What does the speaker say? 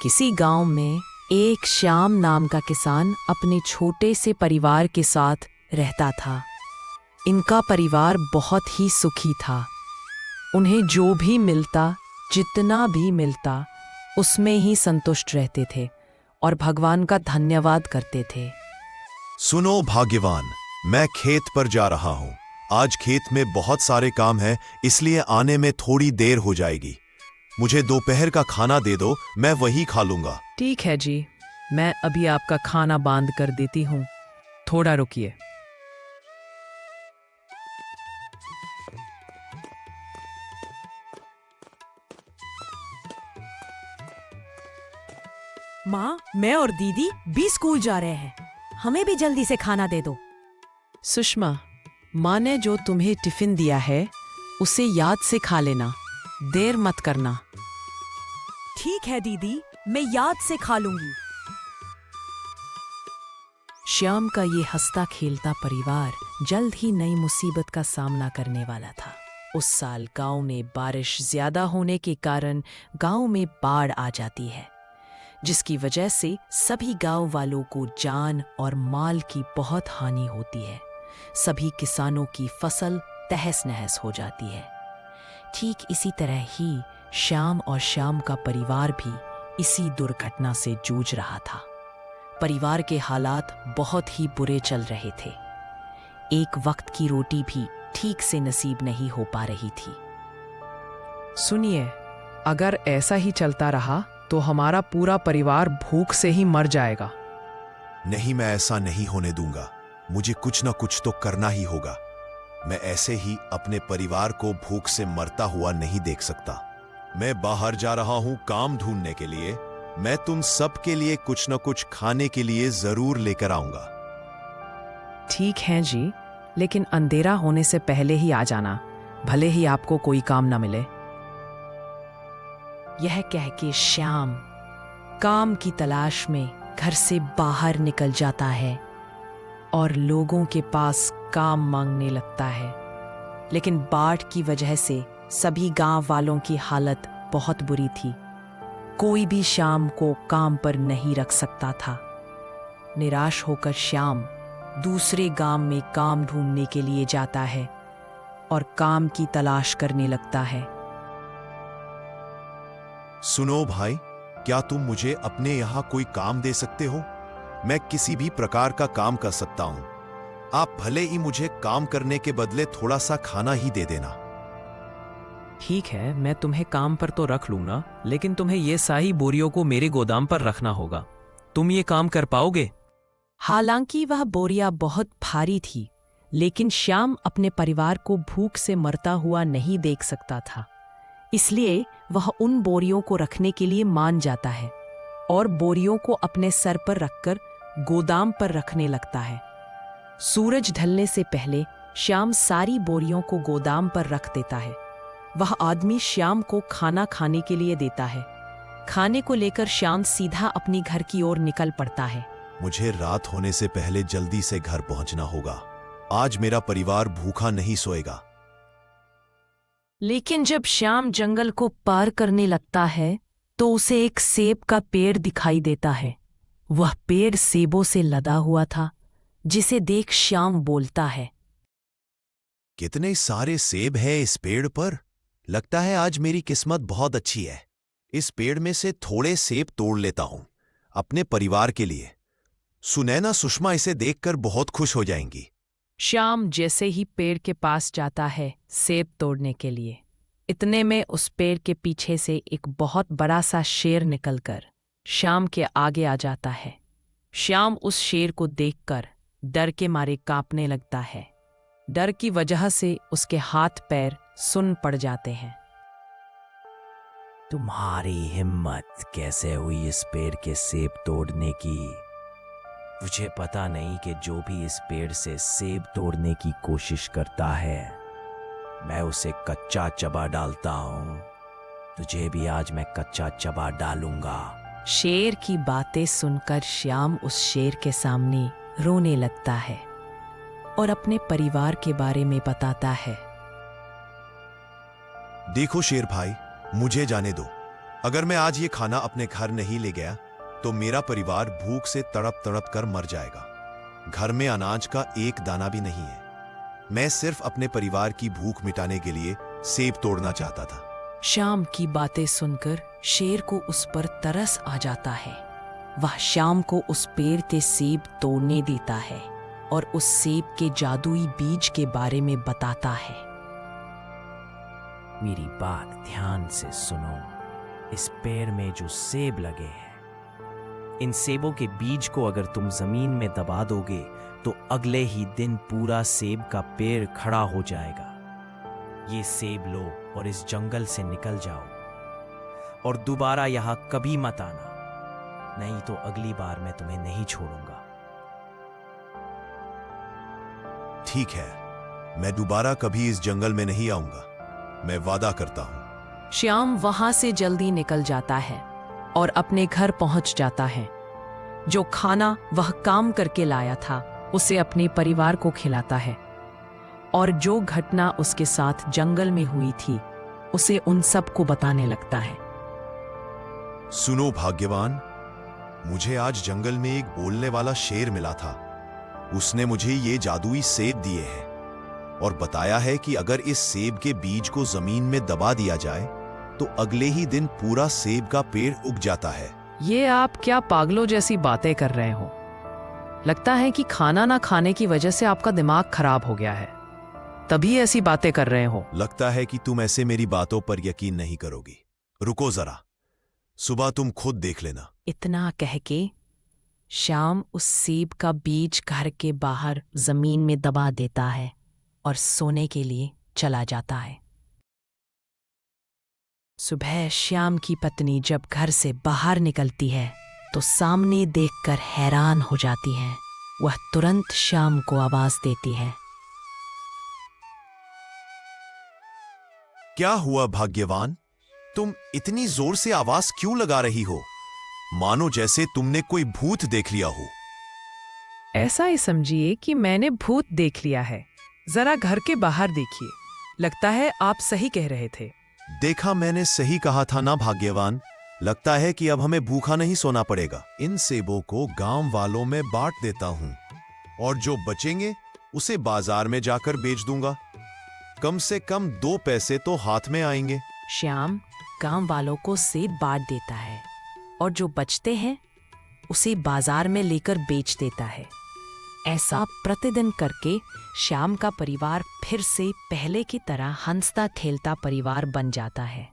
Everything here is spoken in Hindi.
किसी गांव में एक श्याम नाम का किसान अपने छोटे से परिवार के साथ रहता था। इनका परिवार बहुत ही सुखी था। उन्हें जो भी मिलता, जितना भी मिलता, उसमें ही संतुष्ट रहते थे और भगवान का धन्यवाद करते थे। सुनो भाग्यवान, मैं खेत पर जा रहा हूँ। आज खेत में बहुत सारे काम हैं, इसलिए आने में थोड़ी देर हो जाएगी। मुझे दोपहर का खाना दे दो, मैं वही खा लूंगा। ठीक है जी, मैं अभी आपका खाना बांध कर देती हूँ। थोड़ा रुकिए। माँ, मैं और दीदी भी स्कूल जा रहे हैं। हमें भी जल्दी से खाना दे दो। सुषमा, माँ ने जो तुम्हें टिफिन दिया है उसे याद से खा लेना, देर मत करना। ठीक है दीदी, मैं याद से खा लूंगी। श्याम का ये हंसता खेलता परिवार जल्द ही नई मुसीबत का सामना करने वाला था। उस साल गांव में बारिश ज्यादा होने के कारण गांव में बाढ़ आ जाती है, जिसकी वजह से सभी गांव वालों को जान और माल की बहुत हानि होती है। सभी किसानों की फसल तहस नहस हो जाती है। ठीक इसी तरह ही श्याम और श्याम का परिवार भी इसी दुर्घटना से जूझ रहा था। परिवार के हालात बहुत ही बुरे चल रहे थे। एक वक्त की रोटी भी ठीक से नसीब नहीं हो पा रही थी। सुनिए, अगर ऐसा ही चलता रहा तो हमारा पूरा परिवार भूख से ही मर जाएगा। नहीं, मैं ऐसा नहीं होने दूंगा। मुझे कुछ ना कुछ तो करना ही होगा। मैं ऐसे ही अपने परिवार को भूख से मरता हुआ नहीं देख सकता। मैं बाहर जा रहा हूं काम ढूंढने के लिए। मैं तुम सब के लिए कुछ न कुछ खाने के लिए जरूर लेकर आऊंगा। ठीक है जी, लेकिन अंधेरा होने से पहले ही आ जाना, भले ही आपको कोई काम ना मिले। यह कह के श्याम काम की तलाश में घर से बाहर निकल जाता है और लोगों के पास काम मांगने लगता है। लेकिन बाढ़ की वजह से सभी गांव वालों की हालत बहुत बुरी थी। कोई भी श्याम को काम पर नहीं रख सकता था। निराश होकर श्याम दूसरे गांव में काम ढूंढने के लिए जाता है और काम की तलाश करने लगता है। सुनो भाई, क्या तुम मुझे अपने यहाँ कोई काम दे सकते हो? मैं किसी भी प्रकार का काम कर सकता हूँ। आप भले ही मुझे काम करने के बदले थोड़ा सा खाना ही दे देना। ठीक है, मैं तुम्हें काम पर तो रख लूंगा, लेकिन तुम्हें ये सारी बोरियों को मेरे गोदाम पर रखना होगा। तुम ये काम कर पाओगे? हालांकि वह बोरियां बहुत भारी थी, लेकिन श्याम अपने परिवार को भूख से मरता हुआ नहीं देख सकता था। इसलिए वह उन बोरियों को रखने के लिए मान जाता है और बोरियों को अपने सर पर रखकर गोदाम पर रखने लगता है। सूरज ढलने से पहले श्याम सारी बोरियों को गोदाम पर रख देता है। वह आदमी श्याम को खाना खाने के लिए देता है। खाने को लेकर श्याम सीधा अपनी घर की ओर निकल पड़ता है। मुझे रात होने से पहले जल्दी से घर पहुंचना होगा। आज मेरा परिवार भूखा नहीं सोएगा। लेकिन जब श्याम जंगल को पार करने लगता है तो उसे एक सेब का पेड़ दिखाई देता है। वह पेड़ सेबों से लदा हुआ था, जिसे देख श्याम बोलता है, कितने सारे सेब हैं इस पेड़ पर। लगता है आज मेरी किस्मत बहुत अच्छी है। इस पेड़ में से थोड़े सेब तोड़ लेता हूं अपने परिवार के लिए। सुनैना सुषमा इसे देखकर बहुत खुश हो जाएंगी। श्याम जैसे ही पेड़ के पास जाता है सेब तोड़ने के लिए, इतने में उस पेड़ के पीछे से एक बहुत बड़ा सा शेर निकलकर श्याम के आगे आ जाता है। श्याम उस शेर को देखकर डर के मारे कांपने लगता है। डर की वजह से उसके हाथ पैर सुन्न पड़ जाते हैं। तुम्हारी हिम्मत कैसे हुई इस पेड़ के सेब तोड़ने की? मुझे पता नहीं कि जो भी इस पेड़ से सेब तोड़ने की कोशिश करता है, मैं उसे कच्चा चबा डालता हूँ। तुझे भी आज मैं कच्चा चबा डालूंगा। शेर की बातें सुनकर श्याम उस शेर के सामने रोने लगता है और अपने परिवार के बारे में बताता है। देखो शेर भाई, मुझे जाने दो। अगर मैं आज ये खाना अपने घर नहीं ले गया तो मेरा परिवार भूख से तड़प तड़प कर मर जाएगा। घर में अनाज का एक दाना भी नहीं है। मैं सिर्फ अपने परिवार की भूख मिटाने के लिए सेब तोड़ना चाहता था। श्याम की बातें सुनकर शेर को उस पर तरस आ जाता है। वह श्याम को उस पेड़ के सेब तोड़ने देता है और उस सेब के जादुई बीज के बारे में बताता है। मेरी बात ध्यान से सुनो। इस पेड़ में जो सेब लगे हैं, इन सेबों के बीज को अगर तुम जमीन में दबा दोगे तो अगले ही दिन पूरा सेब का पेड़ खड़ा हो जाएगा। ये सेब लो और इस जंगल से निकल जाओ और दोबारा यहां कभी मत आना, नहीं तो अगली बार मैं तुम्हें नहीं छोड़ूंगा। ठीक है, मैं दोबारा कभी इस जंगल में नहीं आऊंगा, मैं वादा करता हूं। श्याम वहां से जल्दी निकल जाता है और अपने घर पहुंच जाता है। जो खाना वह काम करके लाया था उसे अपने परिवार को खिलाता है और जो घटना उसके साथ जंगल में हुई थी उसे उन सबको बताने लगता है। सुनो भाग्यवान, मुझे आज जंगल में एक बोलने वाला शेर मिला था। उसने मुझे ये जादुई सेब दिए हैं और बताया है कि अगर इस सेब के बीज को जमीन में दबा दिया जाए तो अगले ही दिन पूरा सेब का पेड़ उग जाता है। ये आप क्या पागलों जैसी बातें कर रहे हो? लगता है कि खाना ना खाने की वजह से आपका दिमाग खराब हो गया है, तभी ऐसी बातें कर रहे हो। लगता है कि तुम ऐसे मेरी बातों पर यकीन नहीं करोगी। रुको जरा, सुबह तुम खुद देख लेना। इतना कह के श्याम उस सेब का बीज घर के बाहर जमीन में दबा देता है और सोने के लिए चला जाता है। सुबह श्याम की पत्नी जब घर से बाहर निकलती है तो सामने देखकर हैरान हो जाती है। वह तुरंत श्याम को आवाज देती है। क्या हुआ भाग्यवान? तुम इतनी जोर से आवाज क्यों लगा रही हो? मानो जैसे तुमने कोई भूत देख लिया हो। ऐसा ही समझिए कि मैंने भूत देख लिया है। जरा घर के बाहर देखिए, लगता है आप सही कह रहे थे। देखा, मैंने सही कहा था ना भाग्यवान। लगता है कि अब हमें भूखा नहीं सोना पड़ेगा। इन सेबों को गांव वालों में बांट देता हूं और जो बचेंगे उसे बाजार में जाकर बेच दूंगा। कम से कम 2 पैसे तो हाथ में आएंगे। श्याम गांव वालों को सेब बांट देता है और जो बचते हैं उसे बाजार में लेकर बेच देता है। ऐसा प्रतिदिन करके श्याम का परिवार फिर से पहले की तरह हंसता खेलता परिवार बन जाता है।